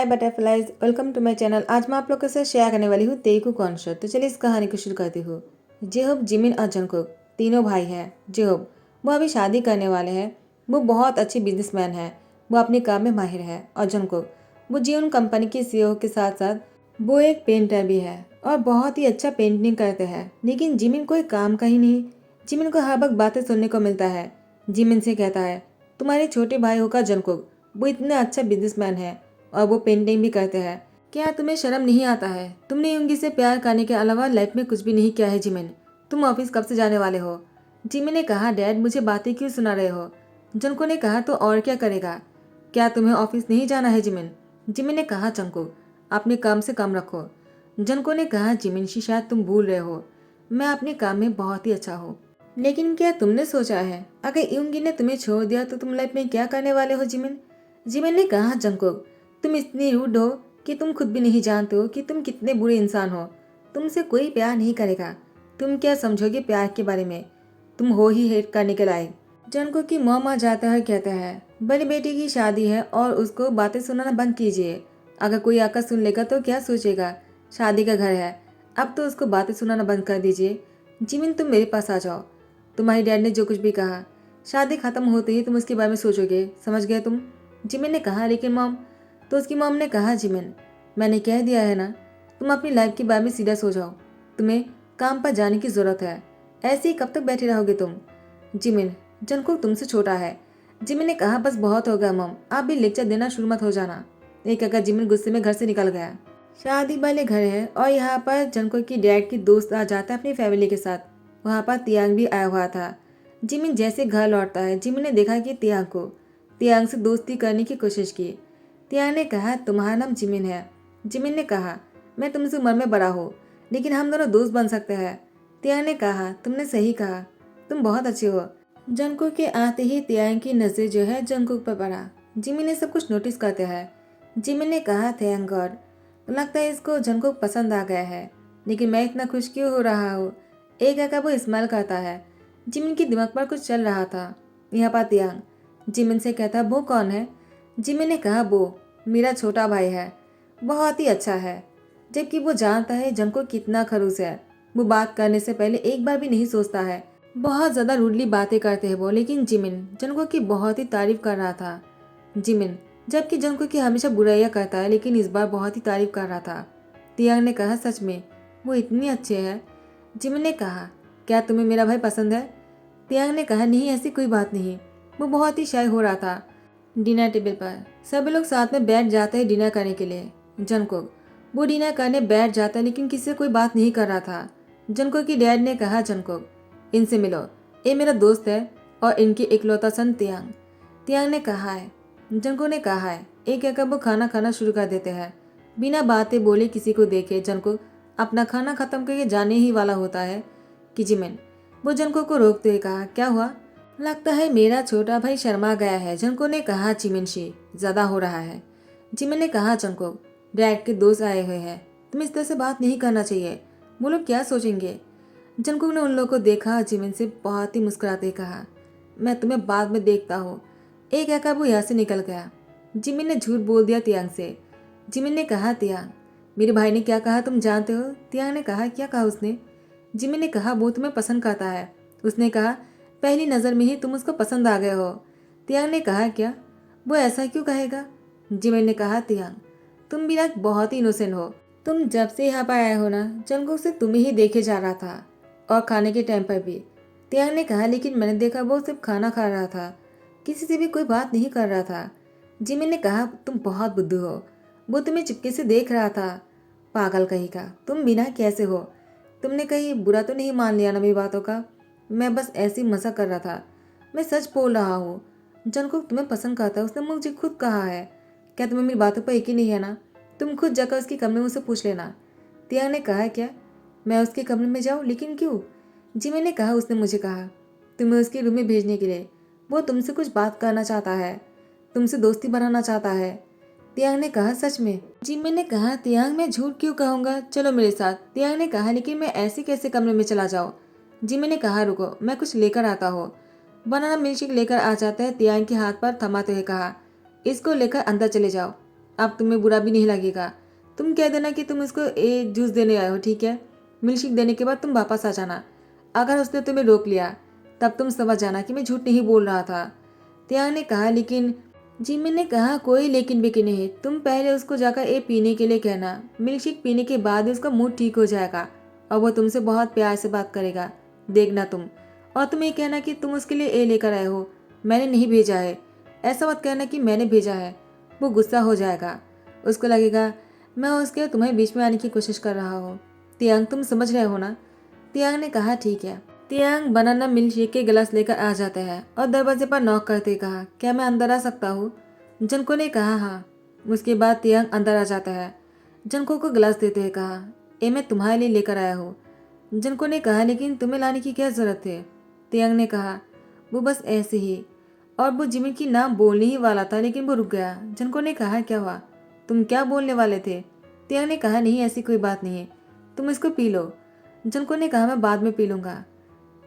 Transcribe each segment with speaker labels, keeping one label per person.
Speaker 1: Hi butterflies, welcome to my channel. आज मैं आप लोगों के साथ शेयर करने वाली हूँ तेलुगु कॉन्सर्ट। तो चलिए इस कहानी को शुरू करती हूँ। जेहोब, जिमिन और जंगकुक तीनों भाई हैं। जेहोब वो अभी शादी करने वाले हैं। वो बहुत अच्छे बिजनेसमैन हैं। वो अपने काम में माहिर है। और जंगकुक वो जियोन कंपनी के सीईओ के साथ साथ वो एक पेंटर भी है और बहुत ही अच्छा पेंटिंग करते हैं। लेकिन जिमिन कोई काम का ही नहीं। जिमिन को हर वक्त बातें सुनने को मिलता है। जिमिन से कहता है, तुम्हारे छोटे भाई होगा जंगकुक, वो इतना अच्छा बिजनेसमैन है और वो पेंटिंग भी करते हैं। क्या तुम्हें शर्म नहीं आता है? तुमने युंगी से प्यार करने के अलावा लाइफ में कुछ भी नहीं किया है जिमिन। तुम ऑफिस कब से जाने वाले हो? जिमिन ने कहा, डैड मुझे बातें क्यों सुना रहे हो? जंको ने कहा, तो और क्या करेगा? क्या तुम्हें ऑफिस नहीं जाना है जिमिन? जिमिन ने कहा, जंको अपने काम से कम रखो। जंको ने कहा, जिमिन शी शायद तुम भूल रहे हो, मैं अपने काम में बहुत ही अच्छा हूँ। लेकिन क्या तुमने सोचा है अगर युंगी ने तुम्हें छोड़ दिया तो तुम लाइफ में क्या करने वाले हो जिमिन? जिमिन ने कहा, जंकुक तुम इतनी रूड हो कि तुम खुद भी नहीं जानते हो कि तुम कितने बुरे इंसान हो। तुमसे कोई प्यार नहीं करेगा। तुम क्या समझोगे प्यार के बारे में? तुम हो ही हेट करने के लायक। जंकुक की मॉम आ जाता है, कहता है, बड़ी बेटी की शादी है और उसको बातें सुनाना बंद कीजिए। अगर कोई आकर सुन लेगा तो क्या सोचेगा? शादी का घर है, अब तो उसको बातें सुनाना बंद कर दीजिए। जिमिन तुम मेरे पास आ जाओ। तुम्हारी डैड ने जो कुछ भी कहा, शादी खत्म होते ही तुम उसके बारे में सोचोगे, समझ गए तुम? जिमिन ने कहा, लेकिन मॉम। तो उसकी मॉम ने कहा, जिमिन मैंने कह दिया है ना, तुम अपनी लाइफ के बारे में सीधा सो जाओ। तुम्हें काम पर जाने की जरूरत है। ऐसे ही कब तक बैठे रहोगे तुम? जिमिन जंकुक तुमसे छोटा है। जिमिन ने कहा, बस बहुत हो गया मॉम, आप भी लेक्चर देना शुरू मत हो जाना। एक कहकर जिमिन गुस्से में घर से निकल गया। शादी वाले घर है और यहाँ पर जंकुक की डैड की दोस्त आ जाता है अपनी फैमिली के साथ। वहाँ पर तियांग भी आया हुआ था। जिमिन जैसे घर लौटता है, जिमिन ने देखा कि तियांग से दोस्ती करने की कोशिश की। तियांग ने कहा, तुम्हारा नाम जिमिन है? जिमिन ने कहा, मैं तुमसे उम्र में बड़ा हूँ, लेकिन हम दोनों दोस्त बन सकते हैं। तियांग ने कहा, तुमने सही कहा, तुम बहुत अच्छे हो। जंकुक के आते ही तियांग की नजर जो है जंकुक पर पड़ा। जिमिन ने सब कुछ नोटिस करते हैं। जिमिन ने कहा, थैंक गॉड, लगता है इसको जंकुक पसंद आ गया है। लेकिन मैं इतना खुश क्यों हो रहा हूँ? एक आका वो स्माइल करता है। जिमिन के दिमाग पर कुछ चल रहा था। यहाँ पर तियांग जिमिन से कहता, वो कौन है? जिमिन ने कहा, वो मेरा छोटा भाई है, बहुत ही अच्छा है। जबकि वो जानता है जंकुक कितना खड़ूस है। वो बात करने से पहले एक बार भी नहीं सोचता है। बहुत ज्यादा रूडली बातें करते हैं वो। लेकिन जिमिन जंकुक की बहुत ही तारीफ कर रहा था। जिमिन जबकि जंकुक की हमेशा बुराइयां करता है, लेकिन इस बार बहुत ही तारीफ कर रहा था। तियांग ने कहा, सच में वो इतनी अच्छे हैं? जिमिन ने कहा, क्या तुम्हें मेरा भाई पसंद है? तियांग ने कहा, नहीं ऐसी कोई बात नहीं। वो बहुत ही शाय हो रहा था। डिनर टेबल पर सभी लोग साथ में बैठ जाते हैं डिनर करने के लिए। जंकुक वो डिनर करने बैठ जाता है, लेकिन किसी से कोई बात नहीं कर रहा था। जंकुक की डैड ने कहा, जंकुक इनसे मिलो, ये मेरा दोस्त है और इनकी इकलौता सन तियांग। तियांग ने कहा है, जंकुक ने कहा है। एक कहकर वो खाना खाना शुरू कर देते हैं। बिना बातें बोले किसी को देखे जंकुक अपना खाना खत्म करके जाने ही वाला होता है कि जिमिन वो जंकुक को रोकते हुए कहा, क्या हुआ? लगता है मेरा छोटा भाई शर्मा गया है। जंकुक ने कहा, जिमिन शी ज्यादा हो रहा है। जिमिन ने कहा, जंकुक डैड के दोस्त आए हुए हैं, तुम्हें इस तरह से बात नहीं करना चाहिए, वो लोग क्या सोचेंगे? जंकुक ने उन लोगों को देखा। जिमिन से बहुत ही मुस्कुराते कहा, मैं तुम्हें बाद में देखता हूँ। एक कहकर वो यहाँ से निकल गया। जिमिन ने झूठ बोल दिया तियांग से। जिमिन ने कहा, तियांग मेरे भाई ने क्या कहा तुम जानते हो? तियांग ने कहा, क्या कहा उसने? जिमिन ने कहा, वो तुम्हें पसंद करता है। उसने कहा, पहली नज़र में ही तुम उसको पसंद आ गए हो। तियांग ने कहा, क्या? वो ऐसा क्यों कहेगा? जिमिन ने कहा, तियांग तुम भी ना बहुत ही इनोसेंट हो। तुम जब से यहाँ पर आए हो ना, जंकुक से तुम्हें ही देखे जा रहा था और खाने के टाइम पर भी। तियांग ने कहा, लेकिन मैंने देखा वो सिर्फ खाना खा रहा था, किसी से भी कोई बात नहीं कर रहा था। जिमिन ने कहा, तुम बहुत बुद्धू हो, वो तुम्हें चुपके से देख रहा था। पागल कहीं का, तुम बिना कैसे हो? तुमने कहीं बुरा तो नहीं मान लिया ना मेरी बातों का? मैं बस ऐसे ही मजा कर रहा था, मैं सच बोल रहा हूँ। जंकुक तुम्हें पसंद करता है, उसने मुझे खुद कहा है। क्या तुम्हें मेरी बातों पर यकीन नहीं है ना? तुम खुद जाकर उसके कमरे में उसे पूछ लेना। तियांग ने कहा, क्या मैं उसके कमरे में जाऊँ? लेकिन क्यों? जिमिन ने कहा, उसने मुझे कहा तुम्हें उसके रूम में भेजने के लिए। वो तुमसे कुछ बात करना चाहता है, तुमसे दोस्ती बनाना चाहता है। तियांग ने कहा, सच में? जिमिन ने कहा, तियांग मैं झूठ क्यों कहूँगा, चलो मेरे साथ। तियांग ने कहा, लेकिन मैं ऐसे कैसे कमरे में चला जाऊँ? जिमिन ने कहा, रुको मैं कुछ लेकर आता हूँ। बनाना मिल्कशेक लेकर आ जाता है। तियांग के हाथ पर थमाते हुए कहा, इसको लेकर अंदर चले जाओ। अब तुम्हें बुरा भी नहीं लगेगा। तुम कह देना कि तुम इसको जूस देने आए हो, ठीक है। मिल्कशेक देने के बाद तुम वापस आ जाना। अगर उसने तुम्हें रोक लिया तब तुम समझ जाना कि मैं झूठ नहीं बोल रहा था। तियांग ने कहा, लेकिन जिमिन ने कहा, कोई लेकिन भी कि नहीं। तुम पहले उसको जाकर पीने के लिए कहना। मिल्कशेक पीने के बाद उसका मूड ठीक हो जाएगा और वो तुमसे बहुत प्यार से बात करेगा, देखना तुम। और तुम ये कहना कि तुम उसके लिए लेकर आए हो, मैंने नहीं भेजा है। ऐसा मत कहना कि मैंने भेजा है, वो गुस्सा हो जाएगा। उसको लगेगा मैं उसके तुम्हारे बीच में आने की कोशिश कर रहा हूँ। तियांग, तुम समझ रहे हो ना? तियांग ने कहा, ठीक है। तियांग बनाना मिल्कशेक के गिलास लेकर आ जाते हैं और दरवाजे पर नॉक करते कहा, क्या मैं अंदर आ सकता हूँ? जनको ने कहा, हाँ। उसके बाद तियांग अंदर आ जाता है। जनको को गिलास देते हुए कहा, मैं तुम्हारे लिए लेकर आया हूँ। जनको ने कहा, लेकिन तुम्हें लाने की क्या जरूरत है? तियांग ने कहा, वो बस ऐसे ही। और वो जिमिन की नाम बोलने ही वाला था, लेकिन वो रुक गया। जनको ने कहा, क्या हुआ? तुम क्या बोलने वाले थे? तियांग ने कहा, नहीं ऐसी कोई बात नहीं है, तुम इसको पी लो। जनको ने कहा, मैं बाद में पी लूंगा।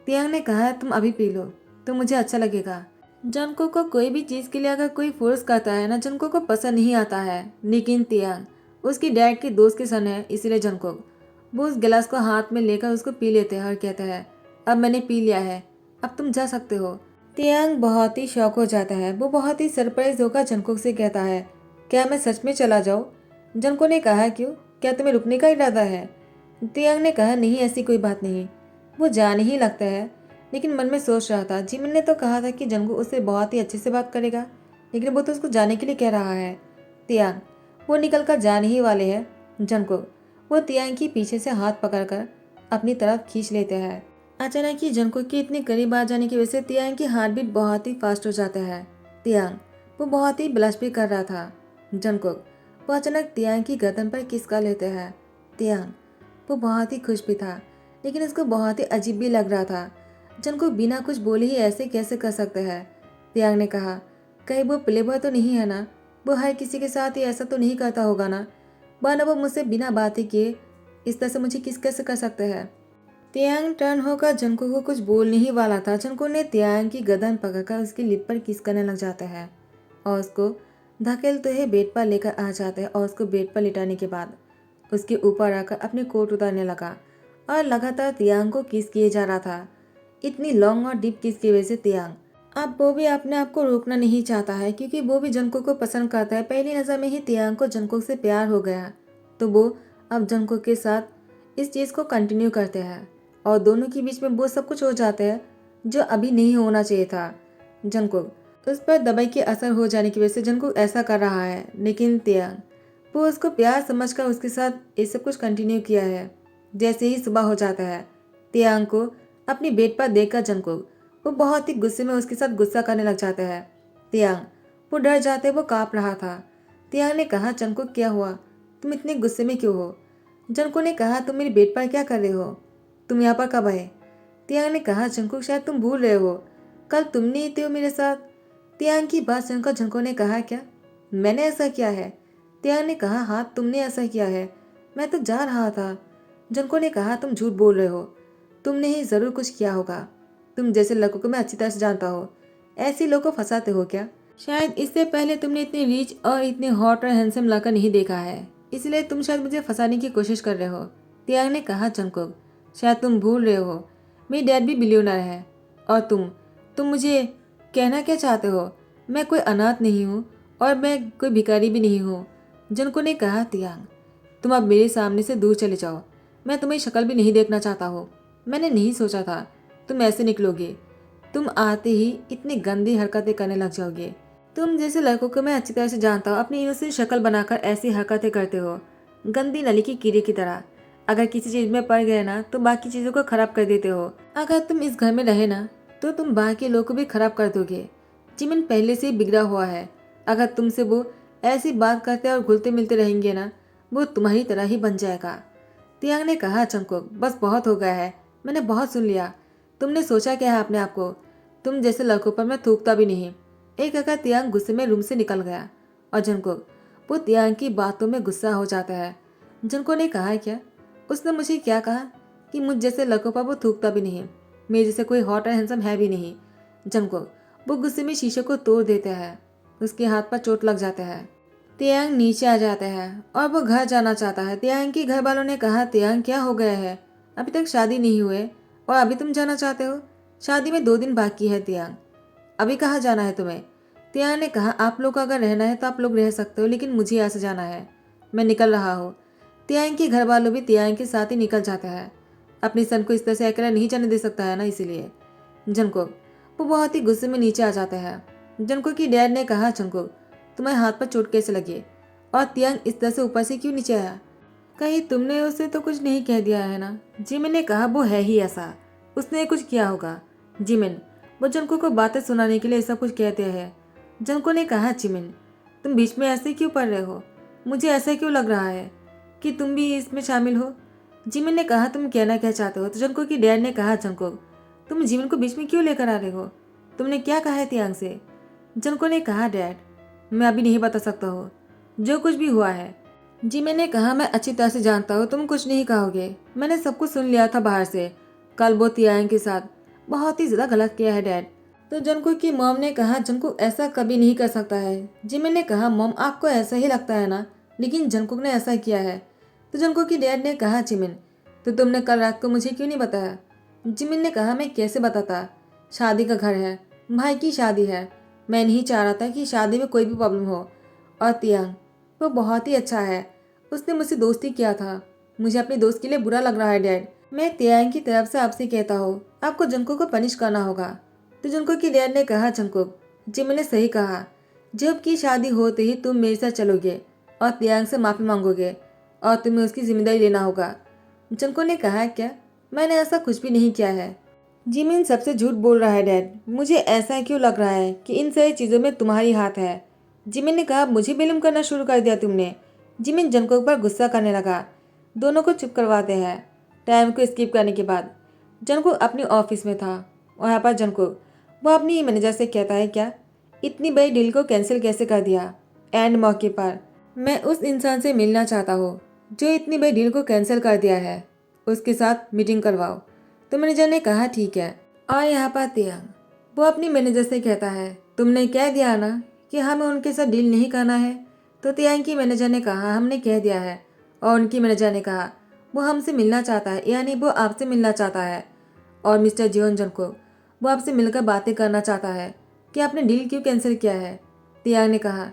Speaker 1: तियांग ने कहा, तुम अभी पी लो तो मुझे अच्छा लगेगा। जनको को कोई भी चीज़ के लिए अगर कोई फोर्स करता है ना, जनको को पसंद नहीं आता है। लेकिन तियांग उसकी डैड के दोस्त के सन है, इसलिए जनको वो उस गिलास को हाथ में लेकर उसको पी लेते हैं और कहते हैं, अब मैंने पी लिया है, अब तुम जा सकते हो। तियांग बहुत ही शौक हो जाता है। वो बहुत ही सरप्राइज होकर जनको से कहता है, क्या मैं सच में चला जाऊँ? जनको ने कहा, क्यों, क्या तुम्हें रुकने का इरादा है? तियांग ने कहा, नहीं ऐसी कोई बात नहीं। वो जाने ही लगता है, लेकिन मन में सोच रहा था, जिमिन ने तो कहा था कि जंगू उससे बहुत ही अच्छे से बात करेगा, लेकिन वो तो उसको जाने के लिए कह रहा है। तियांग वो निकल कर जाने ही वाले हैं। जंगू वो तियांग की पीछे से हाथ पकड़कर अपनी तरफ खींच लेते हैं। अचानक ही जंगू के इतने करीब आ जाने की वजह से तियांग की हार्ट बीट बहुत ही फास्ट हो जाता है। तियांग वो बहुत ही ब्लश भी कर रहा था। जंगू वो अचानक तियांग की गर्दन पर किस कर लेते हैं। तियांग वो बहुत ही खुश भी था, लेकिन उसको बहुत ही अजीब भी लग रहा था। जंगू बिना कुछ बोले ही ऐसे कैसे कर सकते हैं? तियांग ने कहा, कहीं वो प्ले बॉय तो नहीं है ना? वो हर किसी के साथ ही ऐसा तो नहीं करता होगा ना? वरना वो मुझसे बिना बात ही किए इस तरह से मुझे किस कैसे कर सकते हैं? तियांग टर्न होकर जंगू को कुछ बोलने ही वाला था। जंगू ने तियांग की गर्दन पकड़कर उसकी लिप पर किस करने लग जाता है और उसको धकेलते हुए बेड पर लेकर आ जाते हैं और उसको बेड पर लिटाने के बाद उसके ऊपर आकर अपने कोट उतारने लगा और लगातार तियांग को किस किए जा रहा था। इतनी लॉन्ग और डीप किस की वजह से तियांग अब वो भी अपने आप को रोकना नहीं चाहता है, क्योंकि वो भी जंको को पसंद करता है। पहली नज़र में ही तियांग को जंको से प्यार हो गया, तो वो अब जंको के साथ इस चीज़ को कंटिन्यू करते हैं और दोनों के बीच में वो सब कुछ हो जाता है जो अभी नहीं होना चाहिए था। जंको उस पर दवाई के असर हो जाने की वजह से जंको ऐसा कर रहा है, लेकिन तियांग वो उसको प्यार समझकर उसके साथ ये सब कुछ कंटिन्यू किया है। जैसे ही सुबह हो जाता है, तियांग को अपनी बेड पर देखकर जंको वो बहुत ही गुस्से में उसके साथ गुस्सा करने लग जाता है। तियांग वो डर जाते वो काँप रहा था। तियांग ने कहा, जंको क्या हुआ, तुम इतने गुस्से में क्यों हो? जंको ने कहा, तुम मेरी बेड पर क्या कर रहे हो? तुम यहाँ पर कब आए? तियांग ने कहा, जंको शायद तुम भूल रहे हो, कल तुम नहीं थे मेरे साथ। तियांग की बात सुनकर जंको ने कहा, क्या मैंने ऐसा किया है? तियांग ने कहा, हाँ तुमने ऐसा किया है, मैं तो जा रहा था। जंको ने कहा, तुम झूठ बोल रहे हो, तुमने ही जरूर कुछ किया होगा। तुम जैसे लड़कों को मैं अच्छी तरह से जानता हो, ऐसे लोगों को फंसाते हो क्या? शायद इससे पहले तुमने इतने रिच और इतने हॉट और हैंडसम लड़का नहीं देखा है, इसलिए तुम शायद मुझे फंसाने की कोशिश कर रहे हो। तियांग ने कहा, जंको शायद तुम भूल रहे हो, मेरी डैड भी बिलियनर है और तुम मुझे कहना क्या चाहते हो? मैं कोई अनाथ नहीं हूँ और मैं कोई भिखारी भी नहीं हूँ। जंको ने कहा, तियांग तुम अब मेरे सामने से दूर चले जाओ, मैं तुम्हें शक्ल भी नहीं देखना चाहता हूँ। मैंने नहीं सोचा था तुम ऐसे निकलोगे। तुम आते ही इतनी गंदी हरकतें करने लग जाओगे। तुम जैसे लड़कों को मैं अच्छी तरह से जानता हूँ, अपनी इनोसेंट शक्ल बनाकर ऐसी हरकतें करते हो, गंदी नली की कीड़े की तरह। अगर किसी चीज़ में पड़ गए ना तो बाकी चीज़ों को खराब कर देते हो। अगर तुम इस घर में रहे ना तो तुम बाकी लोगों को भी खराब कर दोगे। जिमिन पहले से ही बिगड़ा हुआ है, अगर तुमसे वो ऐसी बात करते और घुलते मिलते रहेंगे ना, वो तुम्हारी तरह ही बन जाएगा। तियांग ने कहा, चंकोक बस बहुत हो गया है, मैंने बहुत सुन लिया। तुमने सोचा क्या है अपने आप को? तुम जैसे लड़कों पर मैं थूकता भी नहीं। एक कहकर तियांग गुस्से में रूम से निकल गया और जंकोक वो तियांग की बातों में गुस्सा हो जाता है। जंको ने कहा, क्या उसने मुझे क्या कहा कि मुझ जैसे लड़कों पर वो थूकता भी नहीं, मेरे जैसे कोई हॉट और हैंडसम है भी नहीं। जंको वो गुस्से में शीशे को तोड़ देता है, उसके हाथ पर चोट लग जाता है। तियांग नीचे आ जाता है और वो घर जाना चाहता है। तियांग के घर वालों ने कहा, तियांग क्या हो गया है, अभी तक शादी नहीं हुए और अभी तुम जाना चाहते हो? शादी में 2 दिन बाकी है तियांग, अभी कहाँ जाना है तुम्हें? तियांग ने कहा, आप लोग को अगर रहना है तो आप लोग रह सकते हो, लेकिन मुझे यहाँ से जाना है, मैं निकल रहा हूँ। तियांग के घर वालों भी तियांग के साथ ही निकल जाता है। अपनी सन को इस तरह से अकेला नहीं जाने दे सकता है ना, इसीलिए। जंगकुक वो बहुत ही गुस्से में नीचे आ जाता है। जंगकुक की डैड ने कहा, जंगकुक तुम्हारे हाथ पर चोट कैसे लगी और तियांग इस तरह से ऊपर से क्यों नीचे आया? कहीं तुमने उसे तो कुछ नहीं कह दिया है ना? जिमिन ने कहा, वो है ही ऐसा, उसने कुछ किया होगा। जिमिन वो जंगकुक को बातें सुनाने के लिए सब कुछ कहते हैं। जंगकुक ने कहा, जिमिन तुम बीच में ऐसे क्यों पढ़ रहे हो? मुझे ऐसा क्यों लग रहा है कि तुम भी इसमें शामिल हो? जिमिन ने कहा, तुम कहना क्या चाहते हो? तो जंगकुक की डैड ने कहा, जंगकुक तुम जिमिन को बीच में क्यों लेकर आ रहे हो? तुमने क्या कहा है तियांग से? जंगकुक ने कहा, डैड मैं अभी नहीं बता सकता हूँ जो कुछ भी हुआ है। जिमिन ने कहा, मैं अच्छी तरह से जानता हूँ तुम कुछ नहीं कहोगे, मैंने सब कुछ सुन लिया था बाहर से। कल वो तियांग के साथ बहुत ही ज्यादा गलत किया है डैड। तो जंगकुक की मॉम ने कहा, जंगकुक ऐसा कभी नहीं कर सकता है। जिमिन ने कहा, मॉम आपको ऐसा ही लगता है ना, लेकिन जंगकुक ने ऐसा किया है। तो जंगकुक की डैड ने कहा, जिमिन तो तुमने कल रात को मुझे क्यों नहीं बताया? जिमिन ने कहा, मैं कैसे बताता, शादी का घर है, भाई की शादी है, मैं नहीं चाह रहा था कि शादी में कोई भी प्रॉब्लम हो। और तियांग वो बहुत ही अच्छा है, उसने मुझसे दोस्ती किया था, मुझे अपने दोस्त के लिए बुरा लग रहा है डैड। मैं तियांग की तरफ से आपसे कहता हूँ आपको जंगकुक को पनिश करना होगा। तो जंगकुक की डैड ने कहा, जंगकुक जिमिन ने सही कहा, जब की शादी होते ही तुम मेरे साथ चलोगे और तियांग से माफी मांगोगे और तुम्हें उसकी जिम्मेदारी लेना होगा। जंगकुक ने कहा, क्या मैंने ऐसा कुछ भी नहीं किया है। जिमिन सबसे झूठ बोल रहा है डैड, मुझे ऐसा क्यों लग रहा है कि इन सारी चीज़ों में तुम्हारी हाथ है। जिमिन ने कहा, मुझे बेलूम करना शुरू कर दिया तुमने। जिमिन जंगकुक पर गुस्सा करने लगा। दोनों को चुप करवाते हैं। टाइम को स्किप करने के बाद जंगकुक अपने ऑफिस में था। वहाँ पर जंगकुक वो अपनी मैनेजर से कहता है, क्या इतनी बड़ी डील को कैंसिल कैसे कर दिया एंड मौके पर? मैं उस इंसान से मिलना चाहता हूँ जो इतनी बड़ी डील को कैंसिल कर दिया है, उसके साथ मीटिंग करवाओ। तो मैनेजर ने कहा, ठीक है। और यहाँ पर तियांग वो अपनी मैनेजर से कहता है, तुमने कह दिया ना कि हमें उनके साथ डील नहीं करना है। तो तियांग की मैनेजर ने कहा, हमने कह दिया है। और उनकी मैनेजर ने कहा, वो हमसे मिलना चाहता है, यानी वो आपसे मिलना चाहता है। और मिस्टर जियोन जंगकुक वो आपसे मिलकर बातें करना चाहता है कि आपने डील क्यों कैंसिल किया है। तियांग ने कहा,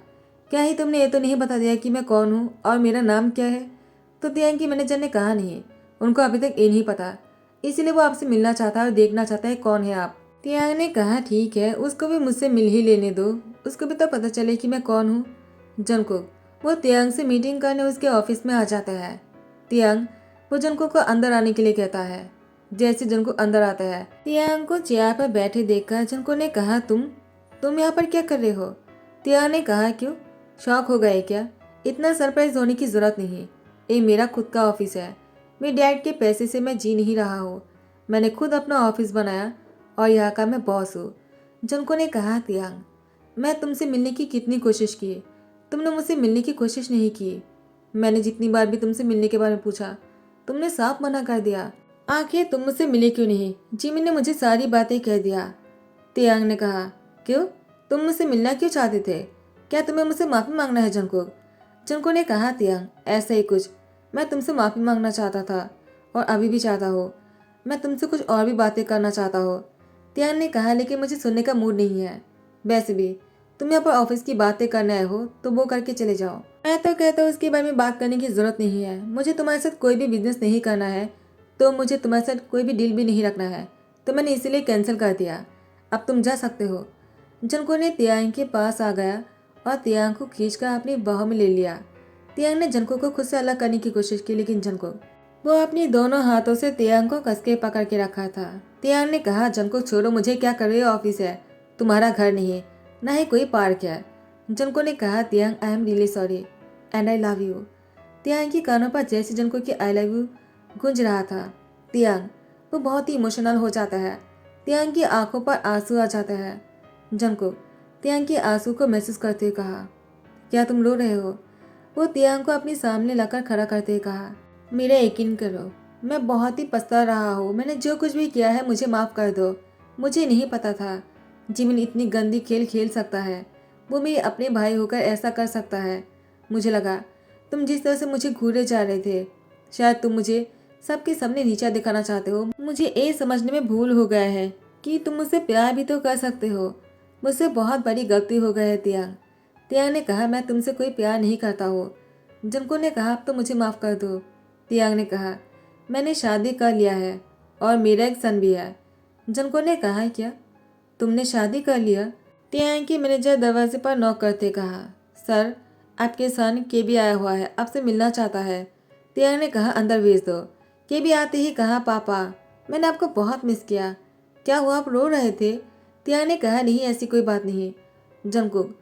Speaker 1: क्या ही तुमने ये तो नहीं बता दिया कि मैं कौन हूँ और मेरा नाम क्या है? तो तियांग की मैनेजर ने कहा, नहीं, उनको अभी तक ये नहीं पता, इसीलिए वो आपसे मिलना चाहता है और देखना चाहता है कौन है आप। तियांग ने कहा, ठीक है, उसको भी मुझसे मिल ही लेने दो, उसको भी तो पता चले कि मैं कौन हूँ। जंगकुक वो तियांग से मीटिंग करने उसके ऑफिस में आ जाता है। तियांग वो जंगकुक को अंदर आने के लिए कहता है। जैसे जंगकुक अंदर आता है, तियांग को चेयर पर बैठे देखकर जंगकुक ने कहा, तुम यहाँ पर क्या कर रहे हो? तियांग ने कहा, क्यों शौक हो गए क्या? इतना सरप्राइज होने की जरूरत नहीं, ये मेरा खुद का ऑफिस है, मेरे डैड के पैसे से मैं जी नहीं रहा हूँ, मैंने खुद अपना ऑफिस बनाया और यहाँ का मैं बॉस हूँ। जंगकुक ने कहा, तियांग मैं तुमसे मिलने की कितनी कोशिश की, तुमने मुझसे मिलने की कोशिश नहीं की। मैंने जितनी बार भी तुमसे मिलने के बारे में पूछा, तुमने साफ मना कर दिया। आखिर तुम मुझसे मिले क्यों नहीं? जिमिन ने मुझे सारी बातें कह दिया। तियांग ने कहा, क्यों, तुम मुझसे मिलना क्यों चाहते थे? क्या तुम्हें मुझसे माफ़ी मांगना है जंगकुक? जंगकुक ने कहा, तियांग ऐसा ही कुछ, मैं तुमसे माफ़ी मांगना चाहता था और अभी भी चाहता हूँ, मैं तुमसे कुछ और भी बातें करना चाहता हूँ। तियांग ने कहा, लेकिन मुझे सुनने का मूड नहीं है। वैसे भी तुम यहाँ पर ऑफिस की बातें करने आए हो तो वो करके चले जाओ। मैं तो कहता हूँ इसके बारे में बात करने की जरूरत नहीं है, मुझे तुम्हारे साथ कोई भी बिजनेस नहीं करना है, तो मुझे तुम्हारे साथ कोई भी डील भी नहीं रखना है, तो मैंने इसीलिए कैंसिल कर दिया, अब तुम जा सकते हो। जंगकुक ने तियांग के पास आ गया और तियांग को खींचकर अपनी बाहों में ले लिया। तियांग ने जंगकुक को खुद से अलग करने की कोशिश की, लेकिन जंगकुक वो अपनी दोनों हाथों से तियांग को कसके पकड़ के रखा था। तियांग ने कहा, जंगकुक छोड़ो मुझे, क्या कर रहे हो? ऑफिस है, तुम्हारा घर नहीं है, ना ही कोई पार्क है। जंगकुक ने कहा, तियांग I am really sorry and I love you. तियांग के कानों पर जैसे जंगकुक की आई लव यू गूंज रहा था, तियांग वो बहुत ही इमोशनल हो जाता है। तियांग की आंखों पर आंसू आ जाता है। जंगकुक तियांग के आंसू को महसूस करते हुए कहा, क्या तुम रो रहे हो? वो तियांग को अपने सामने लाकर खड़ा करते हुए कहा, मेरा यकीन करो, मैं बहुत ही पछता रहा हूँ, मैंने जो कुछ भी किया है मुझे माफ़ कर दो। मुझे नहीं पता था जिमिन इतनी गंदी खेल खेल सकता है, वो मेरे अपने भाई होकर ऐसा कर सकता है। मुझे लगा तुम जिस तरह से मुझे घूरे जा रहे थे, शायद तुम मुझे सबके सामने नीचा दिखाना चाहते हो। मुझे ये समझने में भूल हो गया है कि तुम मुझसे प्यार भी तो कर सकते हो। मुझसे बहुत बड़ी गलती हो गई है तियांग। तियांग ने कहा, मैं तुमसे कोई प्यार नहीं करता हूँ। जनको ने कहा, अब तो मुझे माफ़ कर दो। तियांग ने कहा, मैंने शादी कर लिया है और मेरा एक सन भी है। जनको ने कहा, क्या तुमने शादी कर लिया? तियांग के मैनेजर दरवाजे पर नॉक करते कहा, सर आपके सन के भी आया हुआ है, आपसे मिलना चाहता है। तियांग ने कहा, अंदर भेज दो। के भी आते ही कहा, पापा मैंने आपको बहुत मिस किया। क्या हुआ, आप रो रहे थे? तियांग ने कहा, नहीं ऐसी कोई बात नहीं। जंकुक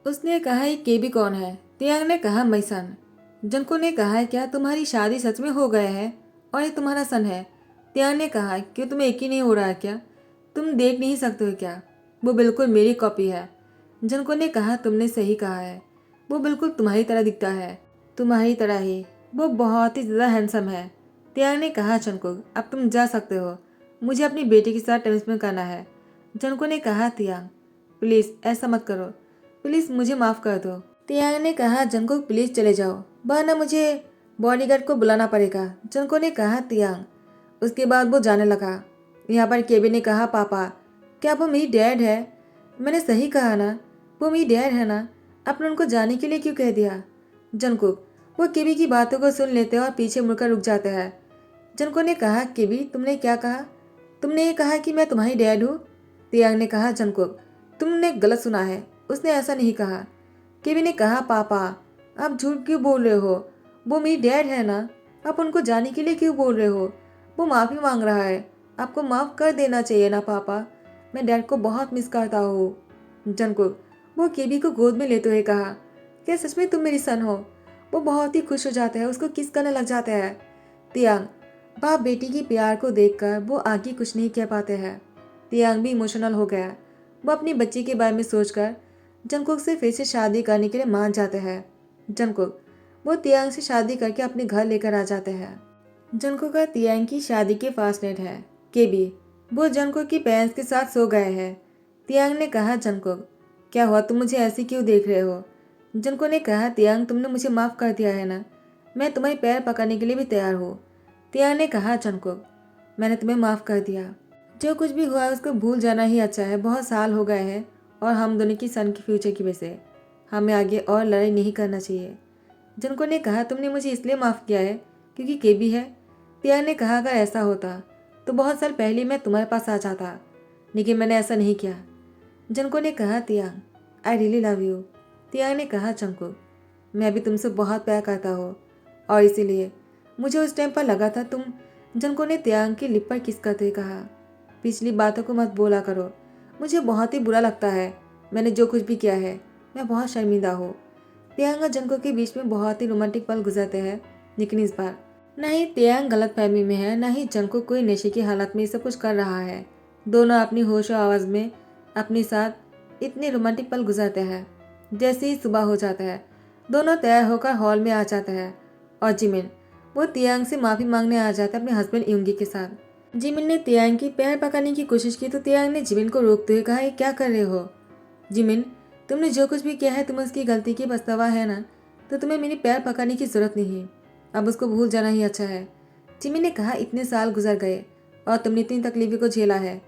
Speaker 1: उसने कहा, ये के भी कौन है? तियांग ने कहा, मैं सन। जंकुक ने कहा, क्या तुम्हारी शादी सच में हो गया है और ये तुम्हारा सन है? तियांग ने कहा, क्यों तुम्हें यकीन नहीं हो रहा है क्या? तुम देख नहीं सकते हो क्या? वो बिल्कुल मेरी कॉपी है। जंकुक ने कहा, तुमने सही कहा है, वो बिल्कुल तुम्हारी तरह दिखता है, तुम्हारी तरह ही। वो बहुत ही ज़्यादा हैंडसम है। तियांग ने कहा, जंकुक अब तुम जा सकते हो, मुझे अपनी बेटी के साथ टाइम स्पेंड करना है। जंकुक ने कहा, तियांग प्लीज़ ऐसा मत करो, प्लीज़ मुझे माफ़ कर दो। तियांग ने कहा, जंकुक प्लीज़ चले जाओ, वरना मुझे बॉडीगार्ड को बुलाना पड़ेगा। जंकुक ने कहा, तियांग। उसके बाद वो जाने लगा। यहाँ पर केबी ने कहा, पापा क्या वो मेरी डैड है? मैंने सही कहा ना, वो मेरी डैड है ना? आपने उनको जाने के लिए क्यों कह दिया? जंकुक वो केबी की बातों को सुन लेते हैं और पीछे मुड़कर रुक जाते हैं। जंकुक ने कहा, केबी तुमने क्या कहा? तुमने ये कहा कि मैं तुम्हारी डैड हूँ? तियांग ने कहा, जंकुक तुमने गलत सुना है, उसने ऐसा नहीं कहा। केबी ने कहा, पापा आप झूठ क्यों बोल रहे हो? वो मेरी डैड है ना, आप उनको जाने के लिए क्यों बोल रहे हो? वो माफ़ी मांग रहा है, आपको माफ़ कर देना चाहिए ना पापा, मैं डैड को बहुत मिस करता हूँ। जंकुक वो केबी को गोद में लेते हुए कहा, क्या सच में तुम मेरी सन हो? वो बहुत ही खुश हो जाता है, उसको किस करने लग जाता है। तियांग बाप बेटी की प्यार को देखकर वो आगे कुछ नहीं कह पाते हैं। तियांग भी इमोशनल हो गया। वो अपनी बच्ची के बारे में सोचकर जंकुक से फिर से शादी करने के लिए मान जाते हैं। जंकुक वो तियांग से शादी करके अपने घर लेकर आ जाते हैं। जंकुक का तियांग की शादी के फास्टनेट है। केबी वो जंकुक की पेरेंट्स के साथ सो गए हैं। तियांग ने कहा, जंकुक क्या हुआ, तुम मुझे ऐसे क्यों देख रहे हो? जंकुक ने कहा, तियांग तुमने मुझे माफ़ कर दिया है ना, मैं तुम्हारे पैर पकड़ने के लिए भी तैयार हूँ। तियांग ने कहा, जंकुक मैंने तुम्हें माफ़ कर दिया, जो कुछ भी हुआ है उसको भूल जाना ही अच्छा है। बहुत साल हो गए हैं और हम दोनों की सन की फ्यूचर की वजह से हमें आगे और लड़ाई नहीं करना चाहिए। जंकुक ने कहा, तुमने मुझे इसलिए माफ़ किया है क्योंकि केबी है? तियांग ने कहा, अगर ऐसा होता तो बहुत साल पहले मैं तुम्हारे पास आ जाता, लेकिन मैंने ऐसा नहीं किया। जंकुक ने कहा, तियांग आई रियली लव यू। तियांग ने कहा, जंकुक मैं भी तुमसे बहुत प्यार करता हूँ और इसीलिए मुझे उस टाइम पर लगा था तुम। जंकुक ने तियांग की लिप पर किस करते हुए कहा, पिछली बातों को मत बोला करो, मुझे बहुत ही बुरा लगता है, मैंने जो कुछ भी किया है मैं बहुत शर्मिंदा हूँ। तियांग और जंकुक के बीच में बहुत ही रोमांटिक पल गुजरते हैं, लेकिन इस बार न ही तियांग गलतफहमी में है, न ही जंकुक कोई नशे की हालत में सब कुछ कर रहा है। दोनों अपनी होश और आवाज़ में अपने साथ इतने रोमांटिक पल गुजरते हैं। जैसे ही सुबह हो जाता है दोनों तैयार होकर हॉल में आ जाते हैं और जिमिन वो तियांग से माफ़ी मांगने आ जाता है अपने हस्बैंड युंगी के साथ। जिमिन ने तियांग की पैर पकड़ने की कोशिश की तो तियांग ने जिमिन को रोकते हुए कहा, ये क्या कर रहे हो? जिमिन तुमने जो कुछ भी किया है तुम उसकी गलती की पछतावा है ना, तो तुम्हें मेरी पैर पकड़ने की जरूरत नहीं, अब उसको भूल जाना ही अच्छा है। जिमिन ने कहा, इतने साल गुजर गए और तुमने इतनी तकलीफों को झेला है।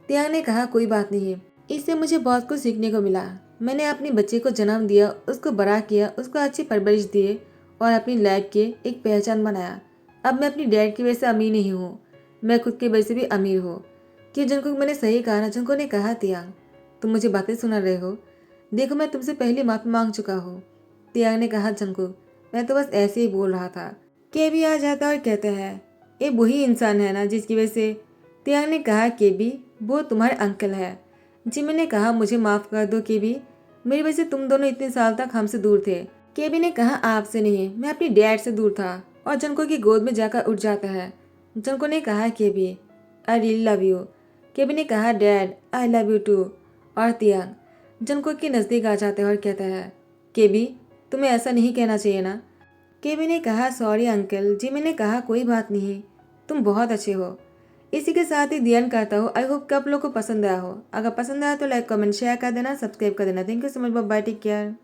Speaker 1: तियांग ने कहा, कोई बात नहीं, इससे मुझे बहुत कुछ सीखने को मिला। मैंने अपने बच्चे को जन्म दिया, उसको बड़ा किया, उसको अच्छी परवरिश दिए और अपनी लाइफ के एक पहचान बनाया। अब मैं अपनी डैड की वजह से अमीर नहीं हूँ, मैं खुद की वजह से भी अमीर हूँ। कि जंकुक मैंने सही कहा ना? जंकुक ने कहा, तियांग तुम मुझे बातें सुना रहे हो, देखो मैं तुमसे पहले माफ़ी मांग चुका हूँ। तियांग ने कहा, जंकुक मैं तो बस ऐसे ही बोल रहा था। केबी आ जाता और कहते हैं, ये वही इंसान है ना जिसकी वजह से। तियांग ने कहा, केबी वो तुम्हारे अंकल है। जिमिन ने कहा, मुझे माफ़ कर दो केबी, मेरी वजह से तुम दोनों इतने साल तक हमसे दूर थे। केबी ने कहा, आपसे नहीं, मैं अपनी डैड से दूर था, और जंकुक की गोद में जाकर उठ जाता है। जंकुक ने कहा, KB I really love you. KB ने कहा, dad I love you too. और तियांग जंकुक के नज़दीक आ जाते हैं और कहता है, केबी तुम्हें ऐसा नहीं कहना चाहिए ना। केबी ने कहा, सॉरी अंकल। जिमी ने कहा, कोई बात नहीं, तुम बहुत अच्छे हो। इसी के साथ ही ध्यान करता हूँ। आई होप कि आप लोग को पसंद आया हो। अगर पसंद आया तो लाइक कमेंट शेयर कर देना, सब्सक्राइब कर देना। Thank you so much, bye, take care.